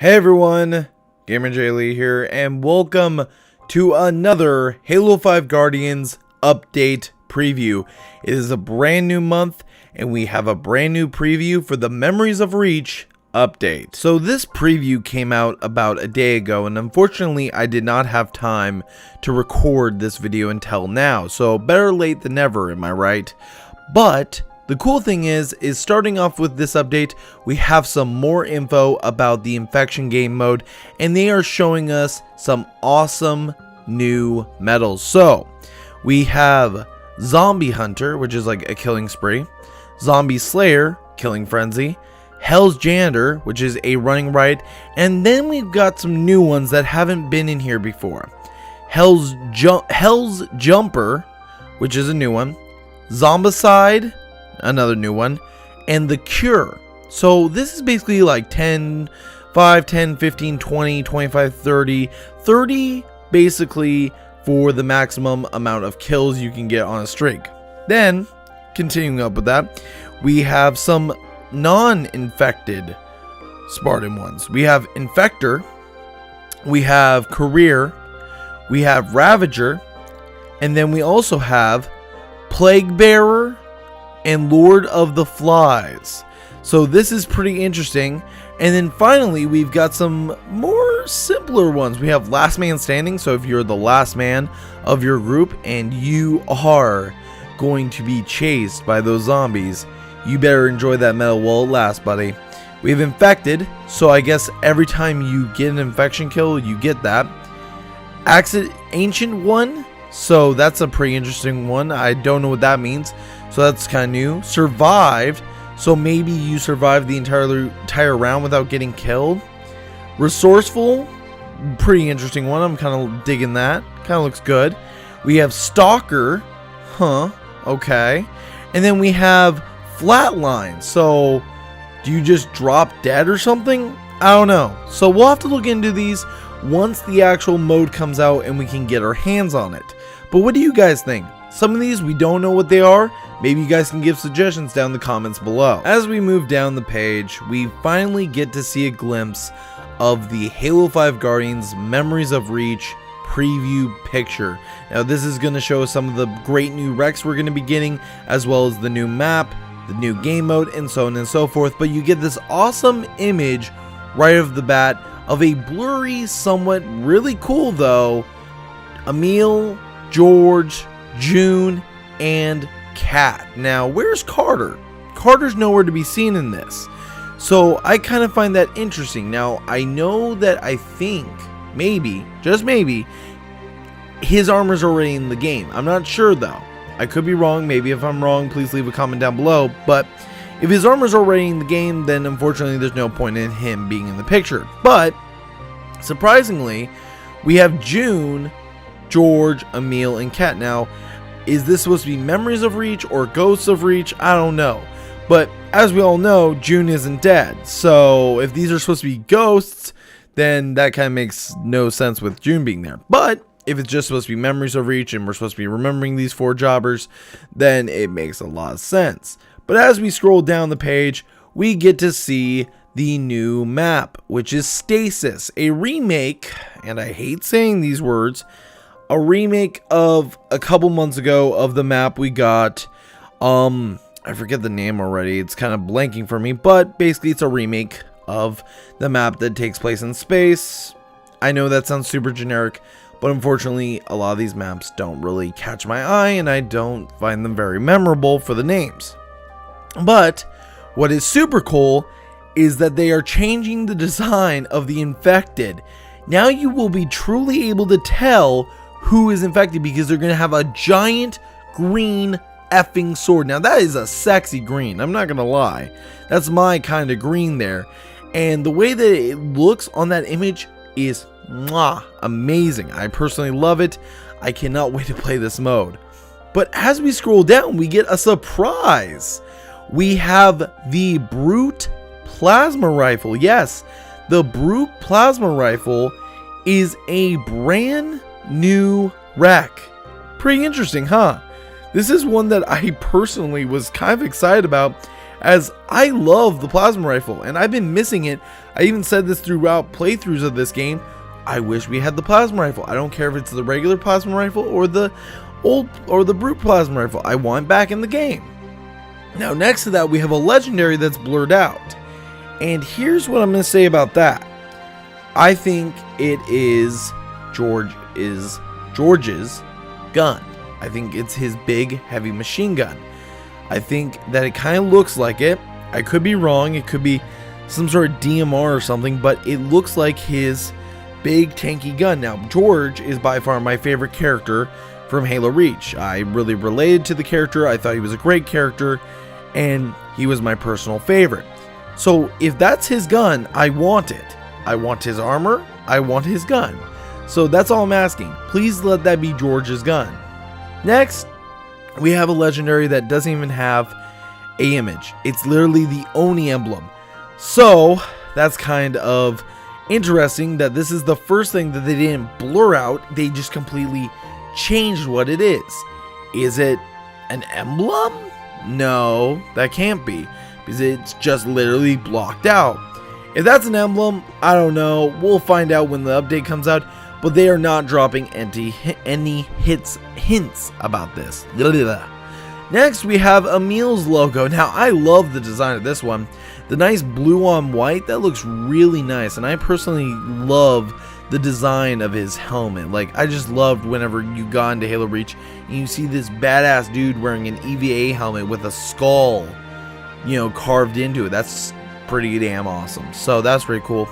Hey everyone, GamerJlee here, and welcome to another Halo 5 Guardians update preview. It is a brand new month, and we have a brand new preview for the Memories of Reach update. So this preview came out about a day ago, and unfortunately I did not have time to record this video until now, so better late than never, am I right? But the cool thing is starting off with this update, we have some more info about the infection game mode, and they are showing us some awesome new medals. So we have Zombie Hunter, which is like a killing spree, Zombie Slayer, killing frenzy, Hell's Janitor, which is a running riot, and then we've got some new ones that haven't been in here before. Hell's Jumper, which is a new one, Zombicide, another new one, and the Cure. So this is basically like 10, 5, 10, 15, 20, 25, 30 basically for the maximum amount of kills you can get on a streak. Then, continuing up with that, we have some non-infected Spartan ones. We have Infector, we have Career, we have Ravager, and then we also have Plague Bearer and Lord of the Flies. So this is pretty interesting. And then finally we've got some more simpler ones. We have Last Man Standing. So if you're the last man of your group and you are going to be chased by those zombies, you better enjoy that medal while it lasts, buddy. We have Infected, so I guess every time you get an infection kill you get that. Ancient One, so that's a pretty interesting one. I don't know what that means, so that's kind of new. Survived, so maybe you survived the entire round without getting killed. Resourceful, pretty interesting one. I'm kind of digging that. Kind of looks good. We have Stalker, okay. And then we have Flatline, so do you just drop dead or something? I don't know. So we'll have to look into these once the actual mode comes out and we can get our hands on it. But what do you guys think? Some of these we don't know what they are. Maybe you guys can give suggestions down in the comments below. As we move down the page, we finally get to see a glimpse of the Halo 5 Guardians Memories of Reach preview picture. Now this is going to show some of the great new wrecks we're going to be getting, as well as the new map, the new game mode, and so on and so forth. But you get this awesome image right off the bat of a blurry, somewhat really cool though, Emil, George, June, and Kat. Now, where's Carter? Carter's nowhere to be seen in this. So I kind of find that interesting. Now, I know that I think, maybe, just maybe, his armor's already in the game. I'm not sure though. I could be wrong. Maybe if I'm wrong, please leave a comment down below. But if his armor's already in the game, then unfortunately there's no point in him being in the picture. But surprisingly, we have June, George, Emil, and Kat. Now, is this supposed to be Memories of Reach or Ghosts of Reach? I don't know. But as we all know, June isn't dead. So if these are supposed to be ghosts, then that kind of makes no sense with June being there. But if it's just supposed to be Memories of Reach and we're supposed to be remembering these four jobbers, then it makes a lot of sense. But as we scroll down the page, we get to see the new map, which is Stasis, a remake, and I hate saying these words, a remake of a couple months ago of the map we got. I forget the name already, it's kind of blanking for me, but basically it's a remake of the map that takes place in space. I know that sounds super generic, but unfortunately a lot of these maps don't really catch my eye and I don't find them very memorable for the names. But what is super cool is that they are changing the design of the infected. Now you will be truly able to tell who is infected because they're going to have a giant green effing sword. Now that is a sexy green, I'm not going to lie. That's my kind of green there. And the way that it looks on that image is amazing. I personally love it. I cannot wait to play this mode. But as we scroll down, we get a surprise. We have the Brute Plasma Rifle. Yes, the Brute Plasma Rifle is a brand new wreck. Pretty interesting, huh? This is one that I personally was kind of excited about, as I love the plasma rifle and I've been missing it. I even said this throughout playthroughs of this game. I wish we had the plasma rifle. I don't care if it's the regular plasma rifle or the brute plasma rifle. I want it back in the game. Now next to that we have a legendary that's blurred out. And here's what I'm going to say about that. I think it is George's gun. I think it's his big heavy machine gun. I think that it kind of looks like it. I could be wrong. It could be some sort of DMR or something, but it looks like his big tanky gun. Now, George is by far my favorite character from Halo Reach. I really related to the character. I thought he was a great character, and he was my personal favorite. So if that's his gun, I want it. I want his armor. I want his gun. So that's all I'm asking. Please let that be George's gun. Next, we have a legendary that doesn't even have an image. It's literally the Oni emblem. So that's kind of interesting that this is the first thing that they didn't blur out. They just completely changed what it is. Is it an emblem? No, that can't be, because it's just literally blocked out. If that's an emblem, I don't know. We'll find out when the update comes out, but they are not dropping any hints about this. Next, we have Emil's logo. Now, I love the design of this one. The nice blue on white, that looks really nice, and I personally love the design of his helmet. Like, I just loved whenever you got into Halo Reach and you see this badass dude wearing an EVA helmet with a skull, you know, carved into it. That's pretty damn awesome. So that's pretty cool.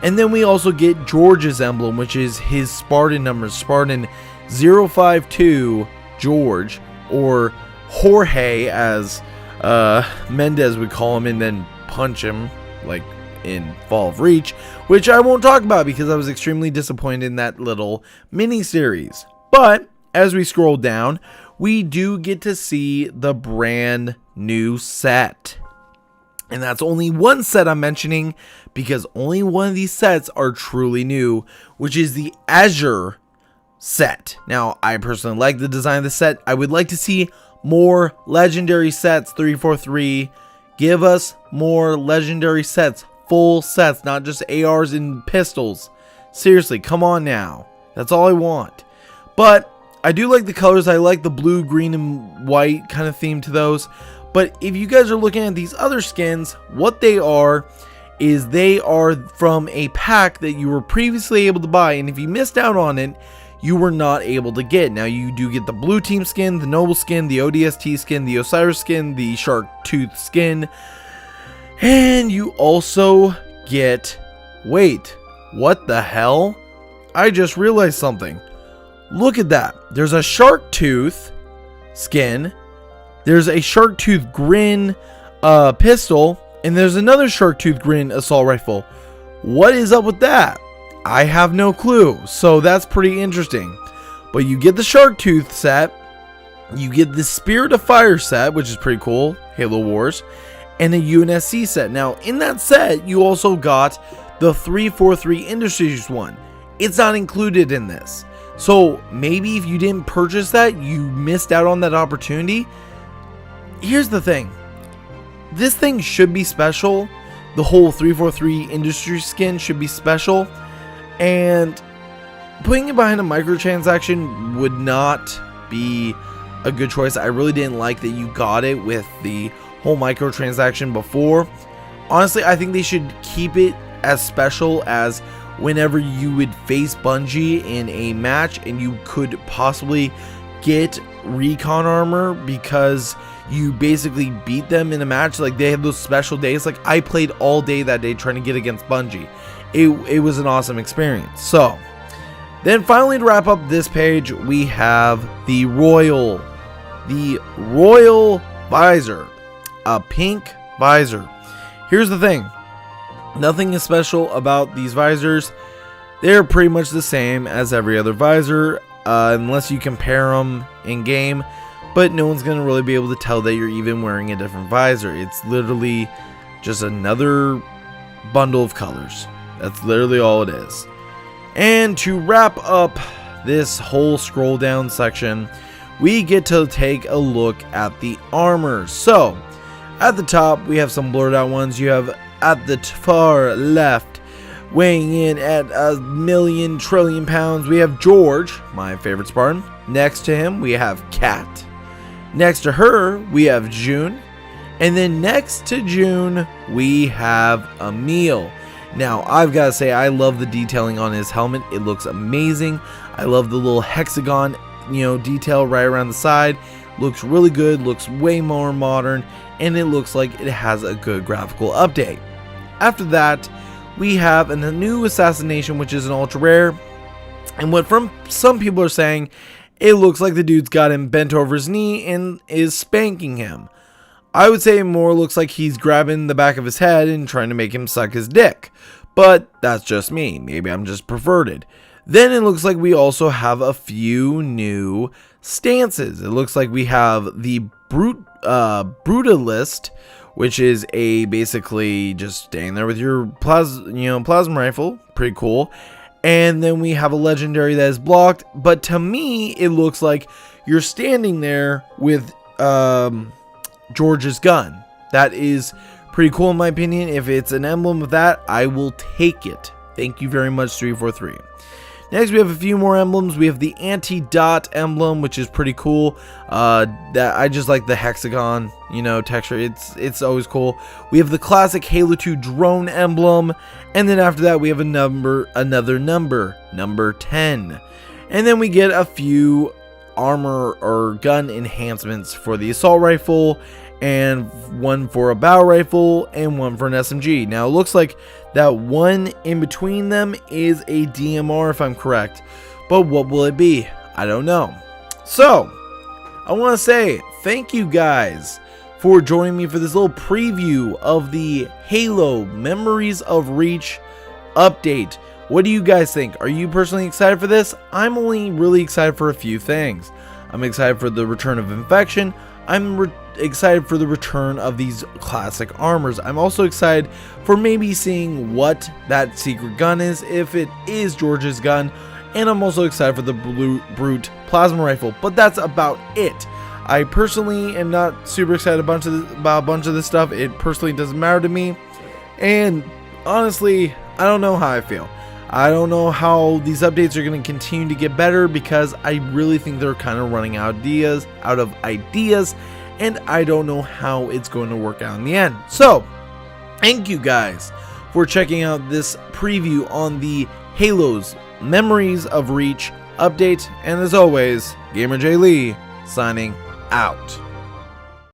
And then we also get George's emblem, which is his Spartan numbers. Spartan 052 George, or Jorge as Mendez would call him, and then punch him like in Fall of Reach, which I won't talk about because I was extremely disappointed in that little mini series. But as we scroll down, we do get to see the brand new set. And that's only one set I'm mentioning because only one of these sets are truly new, which is the Azure set. Now, I personally like the design of the set. I would like to see more legendary sets. 343, give us more legendary sets, full sets, not just ARs and pistols. Seriously, come on now. That's all I want. But I do like the colors. I like the blue, green, and white kind of theme to those. But if you guys are looking at these other skins, what they are is they are from a pack that you were previously able to buy, and if you missed out on it, you were not able to get. Now, you do get the blue team skin, the noble skin, the ODST skin, the Osiris skin, the shark tooth skin, and you also get, wait, what the hell? I just realized something. Look at that. There's a shark tooth skin, there's a shark tooth grin pistol, and there's another shark tooth grin assault rifle. What is up with that? I have no clue. So that's pretty interesting. But you get the shark tooth set, you get the Spirit of Fire set, which is pretty cool, Halo Wars, and a UNSC set. Now, in that set, you also got the 343 Industries one. It's not included in this. So maybe if you didn't purchase that, you missed out on that opportunity. Here's the thing. This thing should be special. The whole 343 Industries skin should be special. And putting it behind a microtransaction would not be a good choice. I really didn't like that you got it with the whole microtransaction before. Honestly, I think they should keep it as special as whenever you would face Bungie in a match and you could possibly get recon armor because you basically beat them in a match. Like, they had those special days. Like, I played all day that day trying to get against Bungie. It was an awesome experience. So then finally, to wrap up this page, we have the Royal visor, a pink visor. Here's the thing. Nothing is special about these visors. They're pretty much the same as every other visor, unless you compare them in game, but no one's going to really be able to tell that you're even wearing a different visor. It's literally just another bundle of colors. That's literally all it is. And to wrap up this whole scroll down section, we get to take a look at the armor. So At the top, we have some blurred out ones. You have at the far left, weighing in at 1,000,000,000,000,000 trillion pounds, we have George, my favorite Spartan. Next to him, we have Kat. Next to her, we have June. And then next to June, we have Emil. Now, I've got to say, I love the detailing on his helmet. It looks amazing. I love the little hexagon, detail right around the side. Looks really good, looks way more modern, and it looks like it has a good graphical update. After that, we have a new assassination, which is an ultra rare. And what from some people are saying, it looks like the dude's got him bent over his knee and is spanking him. I would say it more looks like he's grabbing the back of his head and trying to make him suck his dick. But that's just me. Maybe I'm just perverted. Then it looks like we also have a few new stances. It looks like we have the Brutalist, which is a basically just staying there with your plasma rifle. Pretty cool. And then we have a legendary that is blocked. But to me, it looks like you're standing there with George's gun. That is pretty cool in my opinion. If it's an emblem of that, I will take it. Thank you very much, 343. Next, we have a few more emblems. We have the anti-dot emblem, which is pretty cool. That I just like the hexagon, texture. It's always cool. We have the classic Halo 2 drone emblem, and then after that, we have another number 10, and then we get a few armor or gun enhancements for the assault rifle, and one for a bow rifle, and one for an SMG. Now it looks like that one in between them is a DMR if I'm correct, but what will it be? I don't know. So I want to say thank you guys for joining me for this little preview of the Halo Memories of Reach update. What do you guys think? Are you personally excited for this? I'm only really excited for a few things. I'm excited for the return of Infection. I'm excited for the return of these classic armors. I'm also excited for maybe seeing what that secret gun is, if it is George's gun. And I'm also excited for the Brute plasma rifle. But that's about it. I personally am not super excited about a bunch of this stuff. It personally doesn't matter to me. And honestly, I don't know how I feel. I don't know how these updates are going to continue to get better, because I really think they're kind of running out of ideas, and I don't know how it's going to work out in the end. So, thank you guys for checking out this preview on the Halo's Memories of Reach update, and as always, GamerJlee signing out.